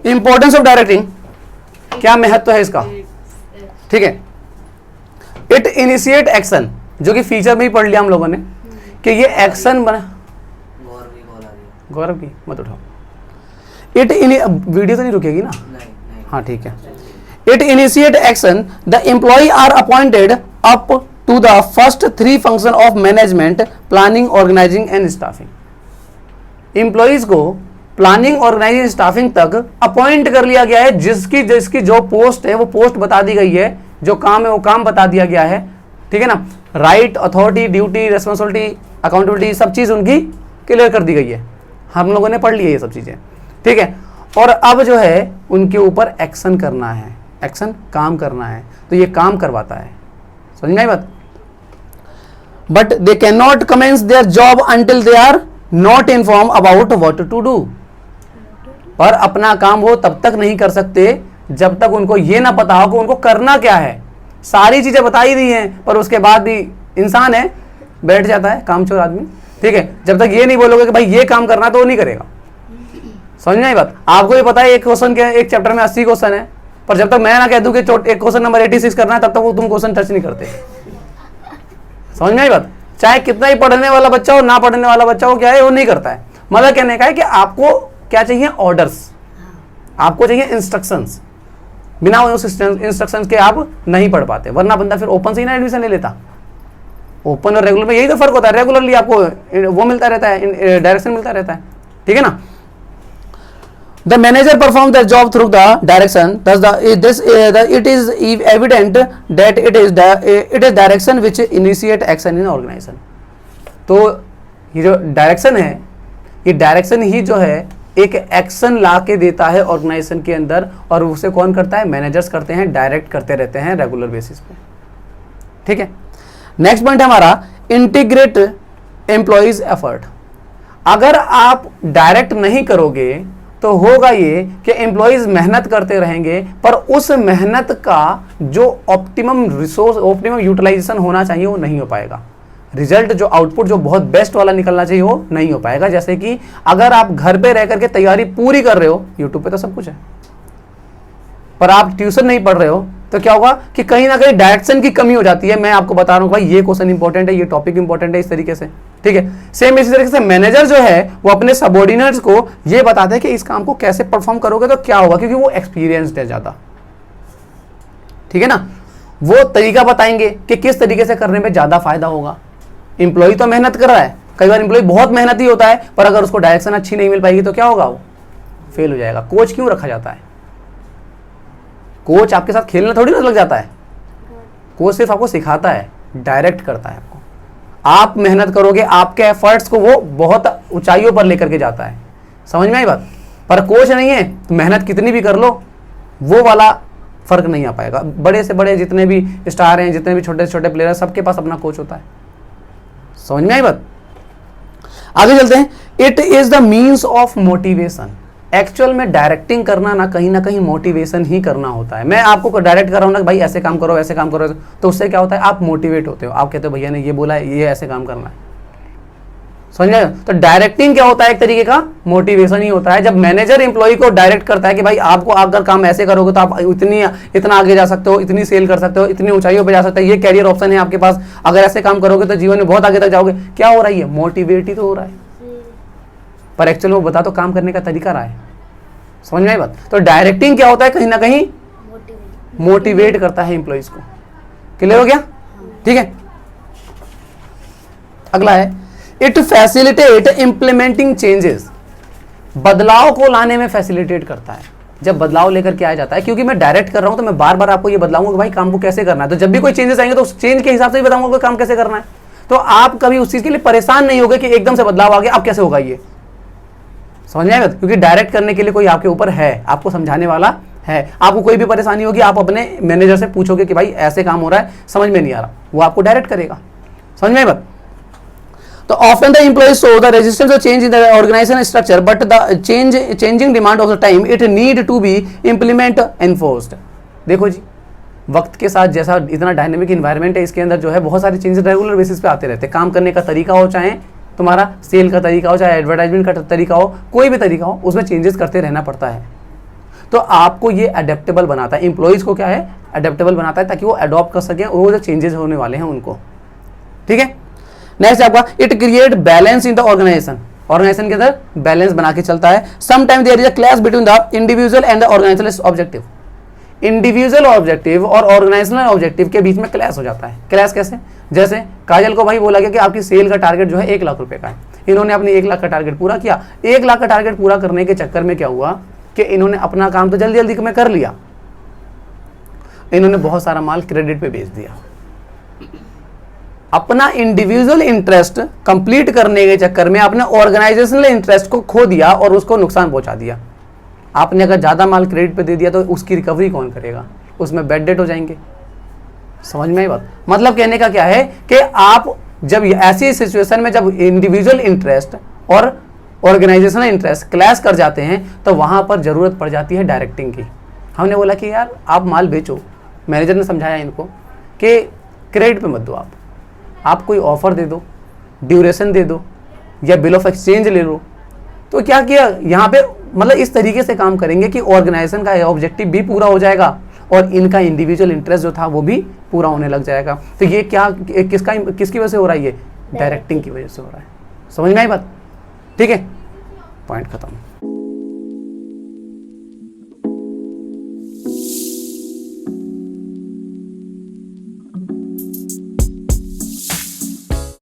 Importance of directing, क्या महत्व है इसका, ठीक है। इट इनिशिएट एक्शन, जो कि फीचर में ही पढ़ लिया हम लोगों ने कि ये एक्शन बना। गौरव की मत उठाओ, इट वीडियो तो नहीं रुकेगी ना, हाँ ठीक है। It initiate action, the employ are appointed up to the first 3 function of management, planning, organising and staffing. Employees को प्लानिंग, ऑर्गेनाइजिंग, स्टाफिंग तक अपॉइंट कर लिया गया है, जिसकी जिसकी जो पोस्ट है वो पोस्ट बता दी गई है, जो काम है वो काम बता दिया गया है, ठीक है ना। Right, authority, duty, responsibility, accountability, सब चीज उनकी क्लियर कर दी गई है, हम लोगों ने पढ़ ली है ये सब चीजें, ठीक है। और अब जो है उनके ऊपर एक्शन करना है, एक्शन काम करना है, तो ये काम करवाता है, समझ में आई बात। But they can not commence their job until they are not inform about what to do. पर अपना काम वो तब तक नहीं कर सकते जब तक उनको ये ना पता हो कि उनको करना क्या है। सारी चीजें बता ही दी हैं, पर उसके बाद भी इंसान है, बैठ जाता है कामचोर आदमी, ठीक है। जब तक ये नहीं बोलोगे कि भाई ये काम करना, तो वो नहीं करेगा, समझ में आई बात। आपको ये पता है एक क्वेश्चन के एक चैप्टर में 80 क्वेश्चन है, पर जब तक मैं ना कह दूं कि एक क्वेश्चन नंबर 86 करना है, तब तक वो तुम क्वेश्चन टच नहीं करते, समझ में आई बात। चाहे कितना ही पढ़ने वाला बच्चा हो, ना पढ़ने वाला बच्चा हो, क्या है वो नहीं करता है। मतलब कहने का है कि आपको क्या चाहिए, ऑर्डर्स, आपको चाहिए इंस्ट्रक्शंस। बिना उस इंस्ट्रक्शंस के आप नहीं पढ़ पाते, वरना बंदा फिर ओपन से ही ना एडमिशन ले लेता। ओपन और रेगुलर में यही तो फर्क होता है, रेगुलरली आपको वो मिलता रहता है, डायरेक्शन मिलता रहता है, ठीक है ना। The manager performs their job through the direction. Thus, it is evident that it is direction which initiate action in organization. तो ये जो डायरेक्शन है, ये डायरेक्शन ही जो है एक एक्शन ला के देता है ऑर्गेनाइजेशन के अंदर, और उसे कौन करता है, मैनेजर्स करते हैं, डायरेक्ट करते रहते हैं रेगुलर बेसिस पे, ठीक है। नेक्स्ट पॉइंट है हमारा इंटीग्रेट एम्प्लॉइज एफर्ट। अगर आप डायरेक्ट नहीं करोगे तो होगा ये कि एम्प्लॉइज मेहनत करते रहेंगे, पर उस मेहनत का जो ऑप्टिमम रिसोर्स, ऑप्टिमम यूटिलाइजेशन होना चाहिए वो नहीं हो पाएगा। रिजल्ट जो आउटपुट जो बहुत बेस्ट वाला निकलना चाहिए वो नहीं हो पाएगा। जैसे कि अगर आप घर पे रह करके तैयारी पूरी कर रहे हो, यूट्यूब पे तो सब कुछ है, पर आप ट्यूशन नहीं पढ़ रहे हो, तो क्या होगा कि कहीं ना कहीं डायरेक्शन की कमी हो जाती है। मैं आपको बता रहा हूं भाई ये क्वेश्चन इंपॉर्टेंट है, ये टॉपिक इंपॉर्टेंट है, इस तरीके से, ठीक है। सेम इसी तरीके से मैनेजर जो है वो अपने सबऑर्डिनेट्स को ये बताते हैं कि इस काम को कैसे परफॉर्म करोगे तो क्या होगा, क्योंकि वो एक्सपीरियंस्ड है ज्यादा, ठीक है ना। वो तरीका बताएंगे कि किस तरीके से करने में ज्यादा फायदा होगा। इंप्लॉय तो मेहनत कर रहा है, कई बार इंप्लॉय बहुत मेहनती होता है, पर अगर उसको डायरेक्शन अच्छी नहीं मिल पाएगी तो क्या होगा, वो फेल हो जाएगा। कोच क्यों रखा जाता है, कोच आपके साथ खेलने थोड़ी ना लग जाता है, कोच सिर्फ आपको सिखाता है, डायरेक्ट करता है आपको। आप मेहनत करोगे, आपके एफर्ट्स को वो बहुत ऊंचाइयों पर लेकर के जाता है, समझ में आई बात। पर कोच नहीं है तो मेहनत कितनी भी कर लो वो वाला फर्क नहीं आ पाएगा। बड़े से बड़े जितने भी स्टार हैं, जितने भी छोटे से छोटे प्लेयर हैं, सबके पास अपना कोच होता है, समझ में आई बात। आगे चलते हैं। It is the means of motivation. Actual में डायरेक्टिंग करना ना कहीं मोटिवेशन ही करना होता है। मैं आपको डायरेक्ट कर रहा हूं ना, भाई ऐसे काम करो, ऐसे काम करो, तो उससे क्या होता है, आप मोटिवेट होते हो, आप कहते हो भैया ने ये बोला है, ये ऐसे काम करना है, समझ गए। तो डायरेक्टिंग क्या होता है, एक तरीके का मोटिवेशन ही होता है। जब मैनेजर एम्प्लॉय को डायरेक्ट करता है कि भाई आपको अगर काम ऐसे करोगे तो आप इतना आगे जा सकते हो, इतनी सेल कर सकते हो, इतनी ऊंचाइयों पे जा सकते हो, ये कैरियर ऑप्शन है आपके पास, अगर ऐसे काम करोगे तो जीवन में बहुत आगे तक जाओगे। क्या हो रहा है, मोटिवेट ही तो हो रहा है, पर एक्चुअल में बता तो काम करने का तरीका रहा है, समझ में आई बात। तो डायरेक्टिंग क्या होता है, कहीं ना कहीं मोटिवेट करता है एम्प्लॉइज को। क्लियर हो गया, ठीक है। अगला है इट फैसिलिटेट इंप्लीमेंटिंग चेंजेस। बदलाव को लाने में फैसिलिटेट करता है। जब बदलाव लेकर के आया जाता है, क्योंकि मैं डायरेक्ट कर रहा हूं तो मैं बार बार आपको ये बदलाऊंगा कि भाई काम को कैसे करना है, तो जब भी कोई चेंजेस आएंगे तो उस चेंज के हिसाब से भी बताऊंगा कि काम कैसे करना है। तो आप कभी उस चीज के लिए परेशान नहीं होगे कि एकदम से बदलाव आ गया, अब कैसे होगा, ये समझ में आएगा। क्योंकि डायरेक्ट करने के लिए कोई आपके ऊपर है, आपको समझाने वाला है। आपको कोई भी परेशानी होगी, आप अपने मैनेजर से पूछोगे कि भाई ऐसे काम हो रहा है, समझ में नहीं आ रहा, वो आपको डायरेक्ट करेगा, समझ में आएगा। तो often the employees show the resistance to change in the organization structure, but the changing demand of the time it need to be implement enforced। देखो जी, वक्त के साथ जैसा इतना डायनेमिक इन्वायरमेंट है, इसके अंदर जो है बहुत सारी चेंजेस रेगुलर बेसिस पे आते रहते हैं। काम करने का तरीका हो, चाहे तुम्हारा सेल का तरीका हो, चाहे एडवर्टाइजमेंट का तरीका हो, कोई भी तरीका हो, उसमें चेंजेस करते रहना पड़ता है। तो आपको ये अडेप्टेबल बनाता है, इंप्लॉइज को क्या है, अडेप्टेबल बनाता है, ताकि वो अडॉप्ट कर सकें वो जो चेंजेस होने वाले हैं उनको। ठीक है, नेक्स्ट आपका it create balance in the organisation, organisation के अंदर बैलेंस बना के चलता है। Sometime there is a clash between the individual and the organisational objective, individual objective और ऑर्गेनाइजेशनल ऑब्जेक्टिव के बीच में क्लैश हो जाता है। क्लैश कैसे, जैसे काजल को भाई बोला गया कि आपकी सेल का टारगेट जो है 1 लाख रुपए का है, इन्होंने अपने 1 लाख का टारगेट पूरा किया। 1 लाख का टारगेट पूरा करने के चक्कर में क्या हुआ कि इन्होंने अपना काम तो जल्दी जल्दी में कर लिया, इन्होंने बहुत सारा माल क्रेडिट पे बेच दिया। अपना इंडिविजुअल इंटरेस्ट कंप्लीट करने के चक्कर में अपने ऑर्गेनाइजेशनल इंटरेस्ट को खो दिया और उसको नुकसान पहुंचा दिया। आपने अगर ज्यादा माल क्रेडिट पे दे दिया तो उसकी रिकवरी कौन करेगा, उसमें बैड डेट हो जाएंगे। समझ में आई बात, मतलब कहने का क्या है कि आप जब ऐसी सिचुएशन में जब इंडिविजुअल इंटरेस्ट और ऑर्गेनाइजेशनल इंटरेस्ट क्लैश कर जाते हैं तो वहां पर जरूरत पड़ जाती है डायरेक्टिंग की। हमने बोला कि यार आप माल बेचो, मैनेजर ने समझाया इनको कि क्रेडिट पे मत दो, आप कोई ऑफर दे दो, ड्यूरेशन दे दो या बिल ऑफ एक्सचेंज ले लो। तो क्या किया यहाँ पे, मतलब इस तरीके से काम करेंगे कि ऑर्गेनाइजेशन का ऑब्जेक्टिव भी पूरा हो जाएगा और इनका इंडिविजुअल इंटरेस्ट जो था वो भी पूरा होने लग जाएगा। तो ये क्या किसकी वजह से हो रहा है, ये डायरेक्टिंग की वजह से हो रहा है। समझ में आई बात, ठीक है, पॉइंट खत्म।